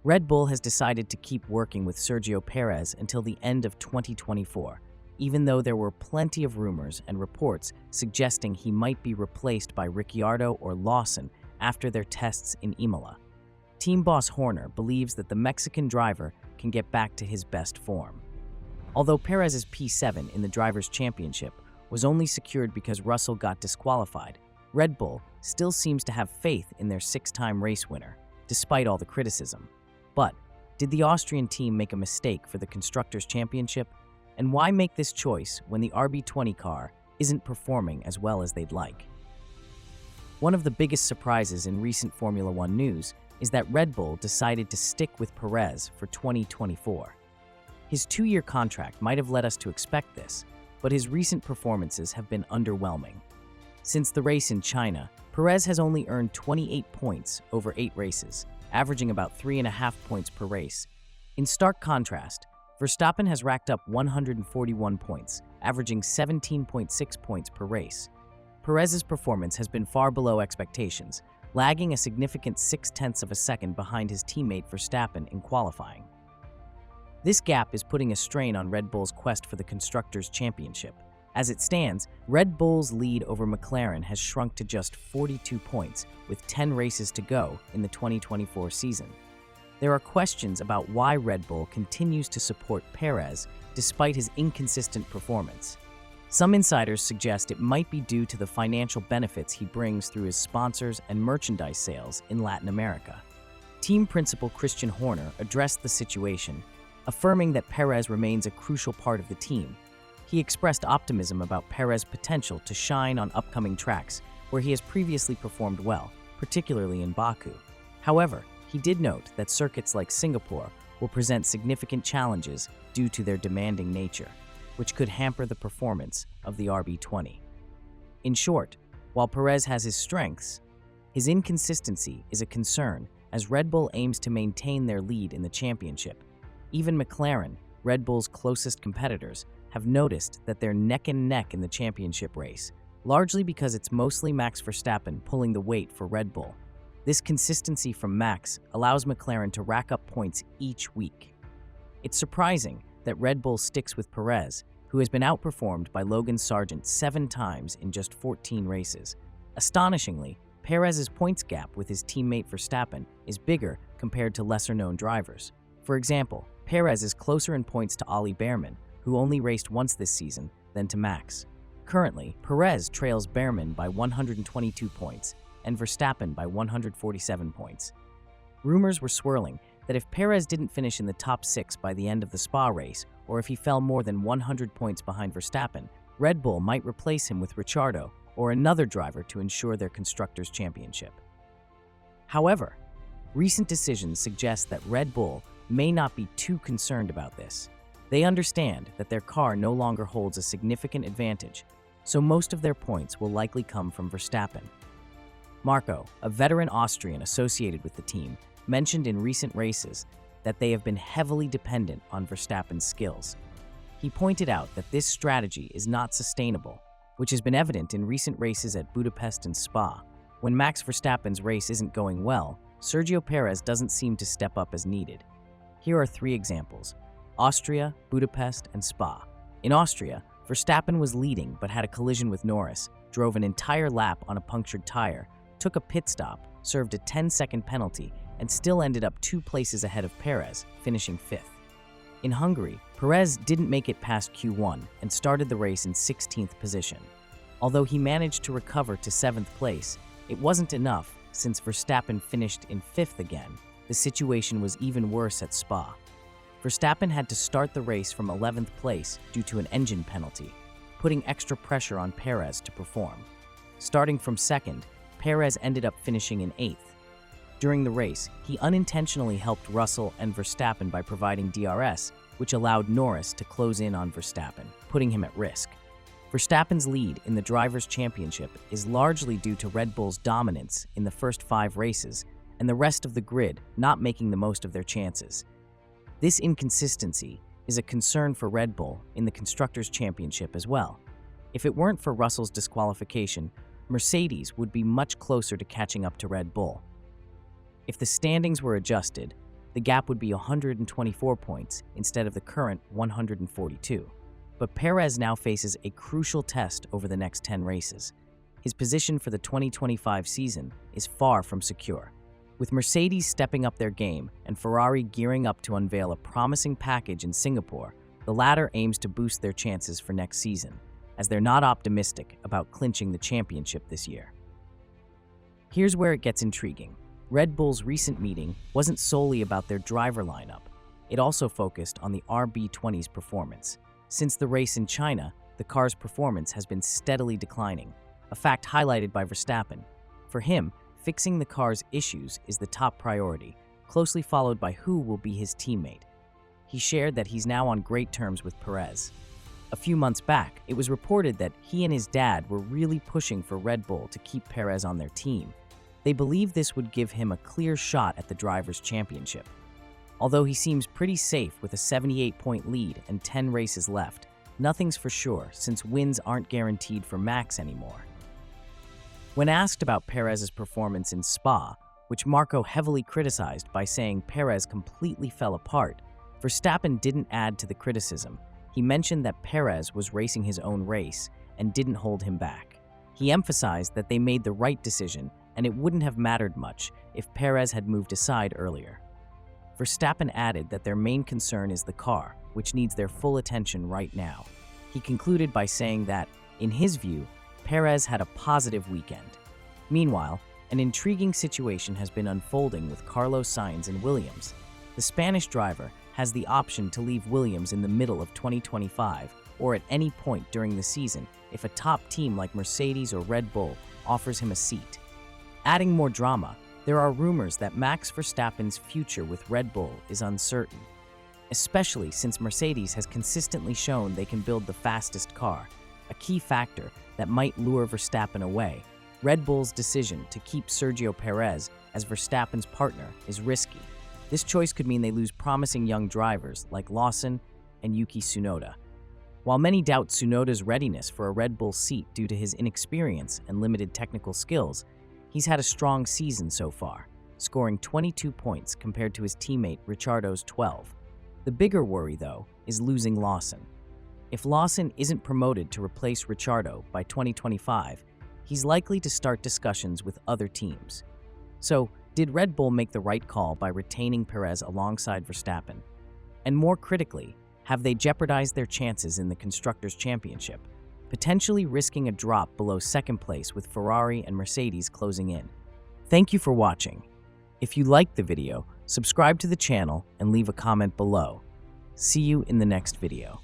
Red Bull has decided to keep working with Sergio Perez until the end of 2024, even though there were plenty of rumors and reports suggesting he might be replaced by Ricciardo or Lawson after their tests in Imola. Team boss Horner believes that the Mexican driver can get back to his best form. Although Perez's P7 in the Drivers' Championship was only secured because Russell got disqualified, Red Bull still seems to have faith in their six-time race winner, despite all the criticism. But did the Austrian team make a mistake for the Constructors' Championship? And why make this choice when the RB20 car isn't performing as well as they'd like? One of the biggest surprises in recent Formula One news is that Red Bull decided to stick with Perez for 2024. His two-year contract might have led us to expect this, but his recent performances have been underwhelming. Since the race in China, Perez has only earned 28 points over 8 races, averaging about 3.5 points per race. In stark contrast, Verstappen has racked up 141 points, averaging 17.6 points per race. Perez's performance has been far below expectations, lagging a significant 0.6 of a second behind his teammate Verstappen in qualifying. This gap is putting a strain on Red Bull's quest for the Constructors' Championship. As it stands, Red Bull's lead over McLaren has shrunk to just 42 points, with 10 races to go in the 2024 season. There are questions about why Red Bull continues to support Perez despite his inconsistent performance. Some insiders suggest it might be due to the financial benefits he brings through his sponsors and merchandise sales in Latin America. Team principal Christian Horner addressed the situation, affirming that Perez remains a crucial part of the team. He expressed optimism about Perez's potential to shine on upcoming tracks where he has previously performed well, particularly in Baku. However, he did note that circuits like Singapore will present significant challenges due to their demanding nature, which could hamper the performance of the RB20. In short, while Perez has his strengths, his inconsistency is a concern as Red Bull aims to maintain their lead in the championship. Even McLaren, Red Bull's closest competitors, have noticed that they're neck and neck in the championship race, largely because it's mostly Max Verstappen pulling the weight for Red Bull. This consistency from Max allows McLaren to rack up points each week. It's surprising that Red Bull sticks with Perez, who has been outperformed by Logan Sargent 7 times in just 14 races. Astonishingly, Perez's points gap with his teammate Verstappen is bigger compared to lesser-known drivers. For example, Perez is closer in points to Ollie Bearman, who only raced once this season, than to Max. Currently, Perez trails Bearman by 122 points and Verstappen by 147 points. Rumors were swirling that if Perez didn't finish in the top 6 by the end of the Spa race, or if he fell more than 100 points behind Verstappen, Red Bull might replace him with Ricciardo or another driver to ensure their Constructors' Championship. However, recent decisions suggest that Red Bull may not be too concerned about this. They understand that their car no longer holds a significant advantage, so most of their points will likely come from Verstappen. Marco, a veteran Austrian associated with the team, mentioned in recent races that they have been heavily dependent on Verstappen's skills. He pointed out that this strategy is not sustainable, which has been evident in recent races at Budapest and Spa. When Max Verstappen's race isn't going well, Sergio Perez doesn't seem to step up as needed. Here are 3 examples: Austria, Budapest, and Spa. In Austria, Verstappen was leading but had a collision with Norris, drove an entire lap on a punctured tire, took a pit stop, served a 10-second penalty, and still ended up 2 places ahead of Perez, finishing 5th. In Hungary, Perez didn't make it past Q1 and started the race in 16th position. Although he managed to recover to 7th place, it wasn't enough since Verstappen finished in 5th again. The situation was even worse at Spa. Verstappen had to start the race from 11th place due to an engine penalty, putting extra pressure on Perez to perform. Starting from 2nd, Perez ended up finishing in 8th. During the race, he unintentionally helped Russell and Verstappen by providing DRS, which allowed Norris to close in on Verstappen, putting him at risk. Verstappen's lead in the Drivers' Championship is largely due to Red Bull's dominance in the first 5 races and the rest of the grid not making the most of their chances. This inconsistency is a concern for Red Bull in the Constructors' Championship as well. If it weren't for Russell's disqualification, Mercedes would be much closer to catching up to Red Bull. If the standings were adjusted, the gap would be 124 points instead of the current 142. But Perez now faces a crucial test over the next 10 races. His position for the 2025 season is far from secure. With Mercedes stepping up their game and Ferrari gearing up to unveil a promising package in Singapore, the latter aims to boost their chances for next season, as they're not optimistic about clinching the championship this year. Here's where it gets intriguing. Red Bull's recent meeting wasn't solely about their driver lineup. It also focused on the RB20's performance. Since the race in China, the car's performance has been steadily declining, a fact highlighted by Verstappen. For him, fixing the car's issues is the top priority, closely followed by who will be his teammate. He shared that he's now on great terms with Perez. A few months back, it was reported that he and his dad were really pushing for Red Bull to keep Perez on their team. They believe this would give him a clear shot at the Drivers' Championship. Although he seems pretty safe with a 78-point lead and 10 races left, nothing's for sure since wins aren't guaranteed for Max anymore. When asked about Perez's performance in Spa, which Marco heavily criticized by saying Perez completely fell apart, Verstappen didn't add to the criticism. He mentioned that Perez was racing his own race and didn't hold him back. He emphasized that they made the right decision and it wouldn't have mattered much if Perez had moved aside earlier. Verstappen added that their main concern is the car, which needs their full attention right now. He concluded by saying that, in his view, Perez had a positive weekend. Meanwhile, an intriguing situation has been unfolding with Carlos Sainz and Williams. The Spanish driver has the option to leave Williams in the middle of 2025 or at any point during the season if a top team like Mercedes or Red Bull offers him a seat. Adding more drama, there are rumors that Max Verstappen's future with Red Bull is uncertain, especially since Mercedes has consistently shown they can build the fastest car, a key factor that might lure Verstappen away. Red Bull's decision to keep Sergio Perez as Verstappen's partner is risky. This choice could mean they lose promising young drivers like Lawson and Yuki Tsunoda. While many doubt Tsunoda's readiness for a Red Bull seat due to his inexperience and limited technical skills, he's had a strong season so far, scoring 22 points compared to his teammate Ricciardo's 12. The bigger worry, though, is losing Lawson. If Lawson isn't promoted to replace Ricciardo by 2025, he's likely to start discussions with other teams. So, did Red Bull make the right call by retaining Perez alongside Verstappen? And more critically, have they jeopardized their chances in the Constructors' Championship, potentially risking a drop below second place with Ferrari and Mercedes closing in? Thank you for watching. If you liked the video, subscribe to the channel and leave a comment below. See you in the next video.